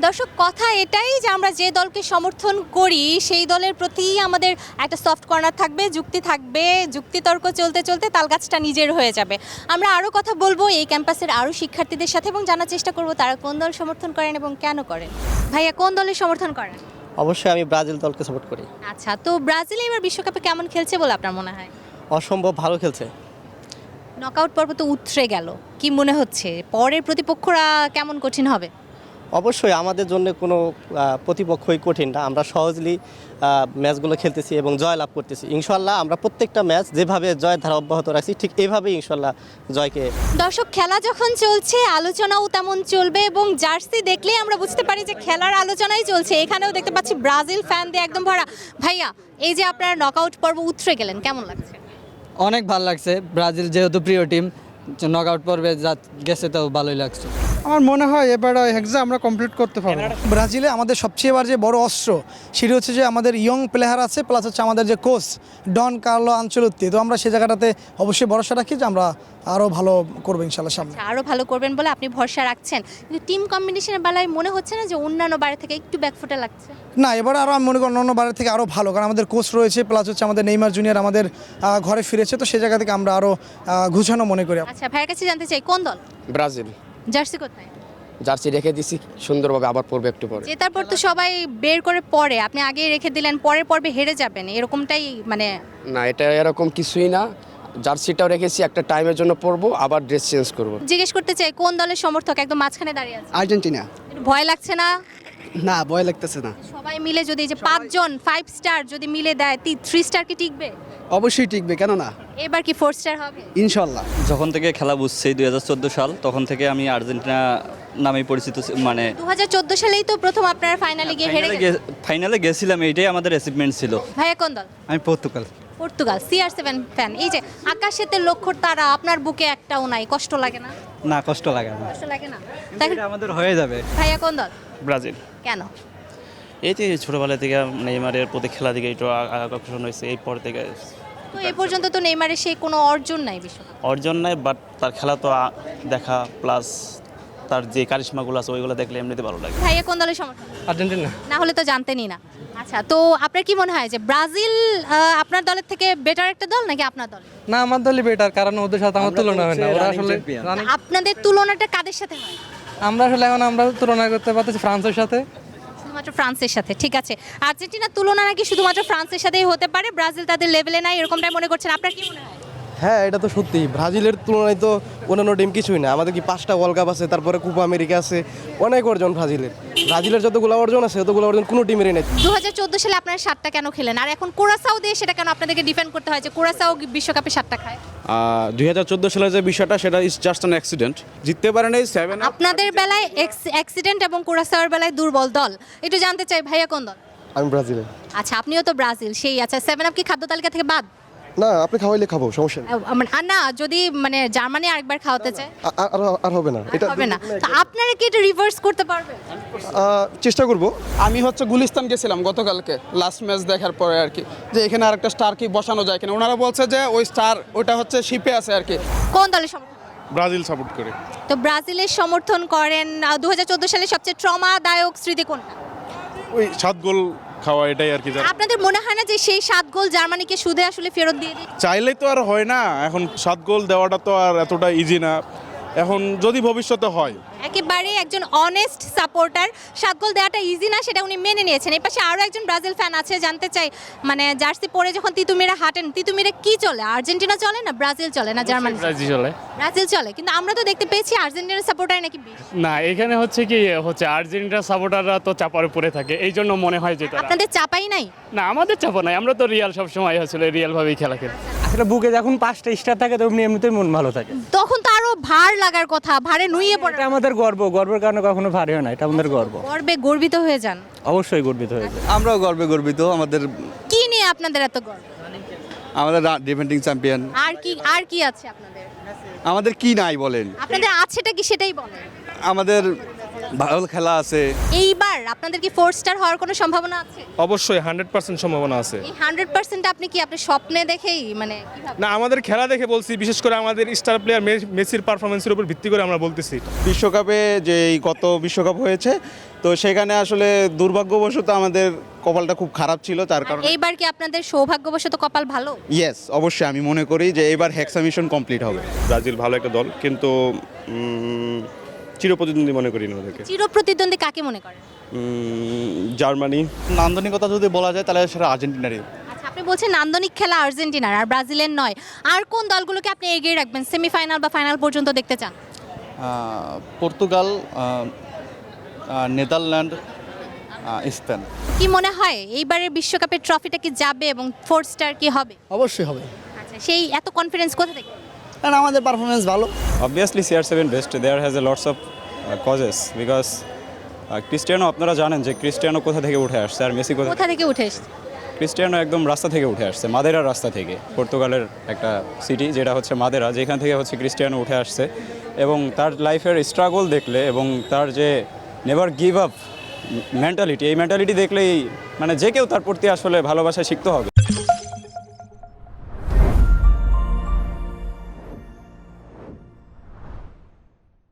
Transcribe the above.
দর্শক কথা এটাই যে আমরা যে দলকে সমর্থন করি সেই দলের প্রতি আমাদের একটা সফট কর্নার থাকবে, যুক্তি থাকবে, যুক্তিতর্ক চলতে চলতে তালগাছটা নিজের হয়ে যাবে। আমরা আরও কথা বলবো এই ক্যাম্পাসের আরও শিক্ষার্থীদের সাথে এবং জানার চেষ্টা করব তারা কোন দল সমর্থন করেন এবং কেন করেন। ভাইয়া কোন দলের সমর্থন করেন? অবশ্যই আমি ব্রাজিল দলকে সাপোর্ট করি। আচ্ছা, তো ব্রাজিল এবার বিশ্বকাপে কেমন খেলছে বলে আপনার মনে হয়? অসম্ভব ভালো খেলছে। নকআউট পর্ব তো উতরে গেল, কি মনে হচ্ছে পরের প্রতিপক্ষরা কেমন কঠিন হবে? অবশ্যই আমাদের জন্য কোনো প্রতিপক্ষই কঠিন না, আমরা সহজেই ম্যাচগুলো খেলতেছি এবং জয় লাভ করতেছি। ইনশাল্লাহ আমরা প্রত্যেকটা ম্যাচ যেভাবে জয়ের ধারা অব্যাহত রাখছি ঠিক এভাবেই ইনশাল্লাহ জয়কে। দর্শক খেলা যখন চলছে আলোচনাও তেমন চলবে এবং জার্সি দেখলেই আমরা বুঝতে পারি যে খেলার আলোচনাই চলছে। এখানেও দেখতে পাচ্ছি ব্রাজিল ফ্যান দিয়ে একদম ভরা। ভাইয়া, এই যে আপনারা নকআউট পর্ব উতরে গেলেন, কেমন লাগছে? অনেক ভালো লাগছে, ব্রাজিল যেহেতু প্রিয় টিম, নকআউট পর্বে গেছে তো ভালোই লাগছে। আমার মনে হয় এবার এক্সাম আমরা কমপ্লিট করতে পারবো। ব্রাজিলে আমাদের সবচেয়ে এবার যে বড় অস্ত্র সেটি হচ্ছে যে আমাদের ইয়ং প্লেয়ার আছে, প্লাস হচ্ছে আমাদের যে কোচ ডন কার্লো আনচেলত্তি। তো আমরা সেই জায়গাটাতে অবশ্যই ভরসা রাখি যে আমরা আরও ভালো করবো ইনশাল্লাহ সামনে। আরও ভালো করবেন বলে আপনি ভরসা রাখছেন, কিন্তু টিম কম্বিনেশনের বেলায় মনে হচ্ছে না যে অন্যান্য বারে থেকে একটু ব্যাকফুটে লাগছে? না, এবার আরও আমি মনে করি অন্য বারের থেকে আরও ভালো, কারণ আমাদের কোচ রয়েছে, প্লাস হচ্ছে আমাদের নেইমার জুনিয়র আমাদের ঘরে ফিরেছে। তো সেই জায়গা থেকে আমরা আরও গুছানো মনে করি। আচ্ছা, ভাইয়ের কাছে জানতে চাই কোন দল? ব্রাজিল। জার্সি কোথায়? জার্সি রেখে দিছি সুন্দরভাবে, আবার পড়বে একটু পরে। জেতার পর তো সবাই বের করে পরে, আপনি আগেই রেখে দিলেন, পরের পর্বে হেরে যাবেন, এরকমটাই মানে? না, এটা এরকম কিছুই না, জার্সিটাও রেখেছি, একটা টাইমের জন্য পরবো, আবার ড্রেস চেঞ্জ করব। জিজ্ঞেস করতে চাই কোন দলের সমর্থক একদম মাঝখানে দাঁড়িয়ে আছে? আর্জেন্টিনা। একটু ভয় লাগছে না? না, ভয় লাগতেছে না। সবাই মিলে যদি এই যে 5 জন 5 স্টার যদি মিলে দেয় 3 স্টার কি টিকবে? অবশ্যই টিকবে, কেন না? এবার কি 4 স্টার হবে? ইনশাল্লাহ। যখন থেকে খেলা বুঝছি 2014 সাল, তখন থেকে আমি আর্জেন্টিনা নামেই পরিচিত। মানে 2014 সালেই তো প্রথম আপনারা ফাইনালে গিয়ে হেরে গেলেন। ফাইনালে গেছিলাম, এইটাই আমাদের অ্যাচিভমেন্ট ছিল। ভাইয়া কোন দল? আমি পর্তুগাল। পর্তুগাল। CR7 fan. এই যে আকাশেতে লক্ষ্য তারা, আপনার বুকে একটাও নাই, কষ্ট লাগে না? না, কষ্ট লাগে না, কষ্ট লাগে না? তাহলে এটা আমাদের হয়ে যাবে। ভাইয়া কোন দল? ব্রাজিল। কেন? এই যে ছোটোবেলা থেকে নেইমারের প্রতি খেলা দিকে একটু আকর্ষণ হয়েছে, এই পর থেকে। তো এই পর্যন্ত তো নেইমারের সেই কোনো অর্জন নাই বিশ্বকাপে। অর্জন নাই, বাট তার খেলা তো দেখা, প্লাস তার যে কারিশমাগুলো আছে ওইগুলো দেখলে এমনিতে ভালো লাগে। ভাইয়া কোন দলের সমর্থক? আর্জেন্টিনা। না হলে তো জানতেনই না। আচ্ছা, তো আপনার কি মনে হয় যে ব্রাজিল আপনার দলের থেকে বেটার একটা দল নাকি আপনার দল? না, আমার দলই বেটার, কারণ ওদের সাথে আমার তুলনা হয় না। ওরা আসলে আপনাদের তুলনাটা কাদের সাথে হয়? আমরা আসলে এখন আমরা তুলনা করতে পারতেছি ফ্রান্সের সাথে। শুধুমাত্র ফ্রান্সের সাথে? ঠিক আছে, আর্জেন্টিনার তুলনা নাকি শুধুমাত্র ফ্রান্সের সাথেই হতে পারে, ব্রাজিল তাদের লেভেলে নাই, এরকমটাই মনে করছেন? আপনার কি মনে হয়? হ্যাঁ, এটা তো সত্যি। ব্রাজিলের তুলনায় তো অন্যান্য টিম কিছুই না। আমাদের কি 5টা ওয়ার্ল্ড কাপ আছে, তারপরে কোপা আমেরিকা আছে, অনেক অর্জন ব্রাজিলের যতগুলো অর্জন আছে ততগুলো অর্জন কোনো টিমেরই নেই। 2014 সালে আপনারা 7টা কেন খেলেন, আর এখন কোরাসাও দিয়ে সেটা কেন আপনাদেরকে ডিফেন্ড করতে হয় যে কোরাসাও বিশ্বকাপে 7টা খায়? 2014 সালের যে বিষয়টা, সেটা ইজ জাস্ট অ্যান অ্যাক্সিডেন্ট। জিততে পারেন এই 7। আপনাদের বেলায় অ্যাক্সিডেন্ট এবং কোরাসাওর বেলায় দুর্বল দল। একটু জানতে চাই ভাইয়া কোন দল? আমি ব্রাজিলে। আচ্ছা, আপনিও তো ব্রাজিল। সেই আচ্ছা, 7 আপ কি খাদ্য তালিকা থেকে বাদ? না, আপনি খাওয়াইলে খাবো, সমস্যা নেই। আর না, যদি মানে জার্মানি আরেকবার খাওয়াতে চায়? আর হবে না, এটা হবে না। তো আপনারা কি এটা রিভার্স করতে পারবেন? চেষ্টা করব। আমি গুলিস্তান গেছিলাম গতকালকে লাস্ট ম্যাচ দেখার পরে আর কি, যে এখানে আরেকটা স্টার কি বসানো যায় কিনা। ওনারা বলছে যে ওই স্টার ওটা হচ্ছে শিপে আছে আর কি। কোন দলের সমর্থন? ব্রাজিল সাপোর্ট করে। তো ব্রাজিলের সমর্থন করেন। 2014 সালে সবচেয়ে ট্রমাদায়ক স্মৃতি কোনটা? ওই 7 গোল খাওয়া, এটাই আর কি। আপনাদের মনে হয় না যে সেই 7 গোল জার্মানিকে সুদে আসলে ফেরত দিয়ে দিই? চাইলেই তো আর হয় না, এখন 7 গোল দেওয়াটা তো আর এতটা ইজি না। এখন যদি ভবিষ্যতে হয়, একেবারে একজন অনেস্ট সাপোর্টার, 7 গোল দেওয়াটা ইজি না সেটা উনি মেনে নিয়েছেন। এই পাশে আরও একজন ব্রাজিল ফ্যান আছে, জানতে চাই মানে জার্সি পরে যখন তিতুমিরে হাঁটেন, তিতুমিরে কি চলে? আর্জেন্টিনা চলে না ব্রাজিল চলে না জার্মানি? ব্রাজিল চলে। ব্রাজিল চলে, কিন্তু আমরা তো দেখতে পেয়েছি আর্জেন্টিনার সাপোর্টার নাকি বেশি। না, এখানে হচ্ছে কি আর্জেন্টিনার সাপোর্টাররা তো চাপার উপরে থাকে, এই জন্য মনে হয় যে আপনাদের চাপাই নাই? না, আমাদের চাপা নাই, আমরা তো রিয়াল সবসময় আসলে রিয়াল ভাবেই খেলা খেলি। আসলে বুকে যখন 5টা স্টার থাকে তখন এমনিতেই মন ভালো থাকে। তখন তো আরো ভার লাগার কথা, ভারে নুইয়ে পড়ে। এটা আমাদের গর্বের কারণে কখনো ভারী হয় না, এটা আমাদের গর্ব। গর্বে গর্বিত হয়ে যান? অবশ্যই গর্বিত হয়েছে। আমরাও গর্বে গর্বিত। আমাদের কি নিয়ে আপনাদের এত গর্ব? আমাদের ডিফেন্ডিং চ্যাম্পিয়ন। আর কি আছে আপনাদের? আমাদের কি নাই বলেন? আপনাদের আছেটা কি সেটাই বলেন। আমাদের ভালো খেলা আছে। এইবার আপনাদের কি 4 স্টার হওয়ার কোনো সম্ভাবনা আছে? অবশ্যই 100% সম্ভাবনা আছে। এই 100% আপনি কি আপনি স্বপ্নে দেখেই মানে কিভাবে? না, আমাদের খেলা দেখে বলছি, বিশেষ করে আমাদের স্টার প্লেয়ার মেসির পারফরমেন্সের উপর ভিত্তি করে আমরা বলতেছি। বিশ্বকাপে যে গত বিশ্বকাপ হয়েছে তো সেখানে আসলে দুর্ভাগ্যবশত আমাদের কপালটা খুব খারাপ ছিল, তার কারণে এইবার কি আপনাদের সৌভাগ্যবশত কপাল ভালো? ইয়েস, অবশ্যই আমি মনে করি যে এবার হেক্সা মিশন কমপ্লিট হবে। ব্রাজিল ভালো একটা দল, কিন্তু চিরপ্রতিদ্বন্দ্বী মনে করি না ওদেরকে। চিরপ্রতিদ্বন্দ্বী কাকে মনে করেন? জার্মানি। নান্দনিকতা যদি বলা যায় তাহলে সেটা আর্জেন্টিনারই। আচ্ছা, আপনি বলছেন নান্দনিক খেলা আর্জেন্টিনার আর ব্রাজিলের নয়। আর কোন দলগুলোকে আপনি এগিয়ে রাখবেন, সেমিফাইনাল বা ফাইনাল পর্যন্ত দেখতে চান? Portugal, Netherland, Spain. কি মনে হয় এইবারের বিশ্বকাপের ট্রফিটা কি যাবে এবং 4 স্টার কি হবে? অবশ্যই হবে, আচ্ছা, সেই এত কনফিডেন্স কোথা থেকে? কারণ আমাদের পারফরমেন্স ভালো। Obviously CR7 best. There has a lots of causes because Cristiano, আপনারা জানেন যে ক্রিস্টিয়ানো কোথা থেকে উঠে আসছে আর মেসি কোথা থেকে উঠে এসেছে? ক্রিস্টিয়ানো একদম রাস্তা থেকে উঠে আসছে, মাদেরার রাস্তা থেকে। পর্তুগালের একটা সিটি যেটা হচ্ছে মাদেরা, যেখান থেকে হচ্ছে ক্রিস্টিয়ানো উঠে আসছে। এবং তার লাইফের স্ট্রাগল দেখলে এবং তার যে নেভার গিভ আপ মেন্টালিটি, এই মেন্টালিটি দেখলেই মানে যে কেউ তার প্রতি আসলে ভালোবাসা শিখতে হবে।